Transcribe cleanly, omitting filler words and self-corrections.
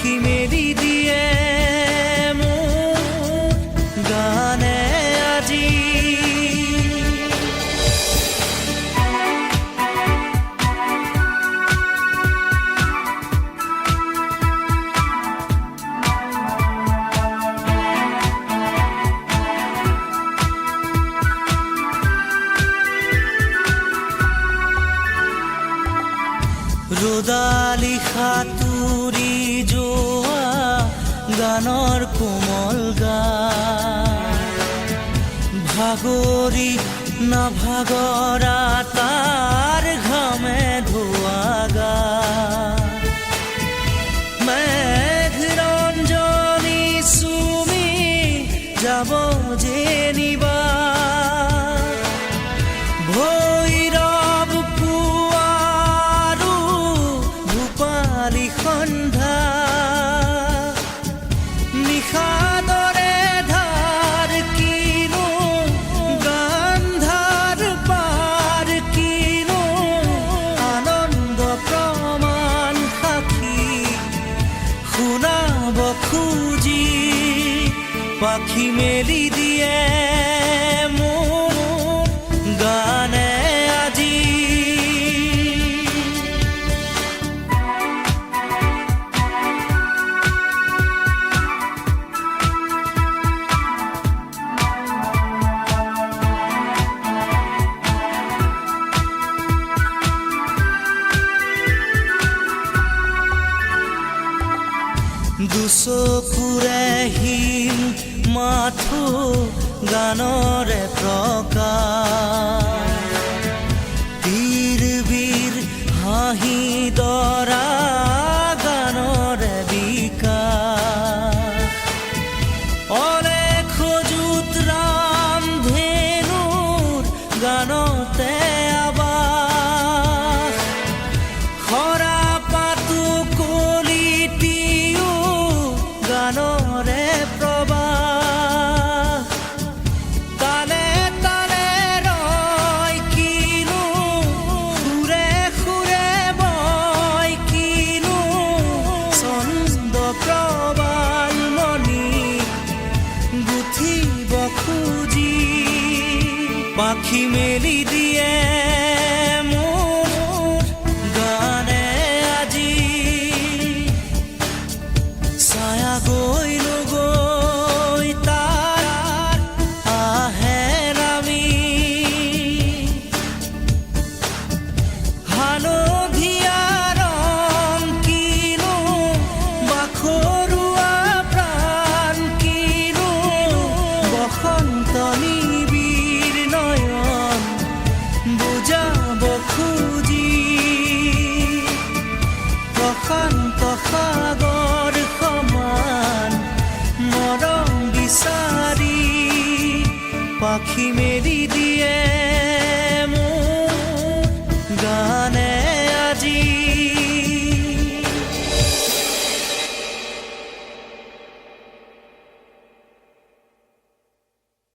পাখি মেলি দিয়ে মোৰ গানে আজি। ৰ'দালি সাঁতুৰি যোৱা গানৰ কোমল গান, ভাগৰি নাভাগৰা তাৰ ঘামে ধোৱা গান, মেঘৰঞ্জনী চুমি যাব যেনিবা সন্ধ্যা, নিশাদৰে ধাৰ কিনো গান্ধাৰ পাৰ কিনো আনন্দ প্ৰমাণ সাক্ষী শুনাব খুজি পাখি মেলি দিয়ে মোৰ গানে আজি। দুচকুৰে হিম মাথো গানৰে প্ৰকাশ, তীৰ বীৰ হাঁহি দৰা গানৰে বিকাশ, অলেখ যুত ৰাম ধেনুৰ গানতে আবাস, খৰা পাতো কলিটিও গানৰে প্ৰবাহ, তালে তালে ৰয় কিনো সুৰে সুৰে বয় কিনো ছন্দ প্ৰবাল মণি গুঠিব খুজি পাখি মেলি দিয়ে মোৰ গানে আজি। ছায়া গৈ নগৈ তাৰ আহে নামি, হালধীয়া ৰং কিনো বাখৰুৱা প্ৰাণ কিনো বসন্ত নিবিড় নয়ন বুজাব খুজি প্ৰশান্ত সাগৰ সমান মৰম বিচাৰি পাখি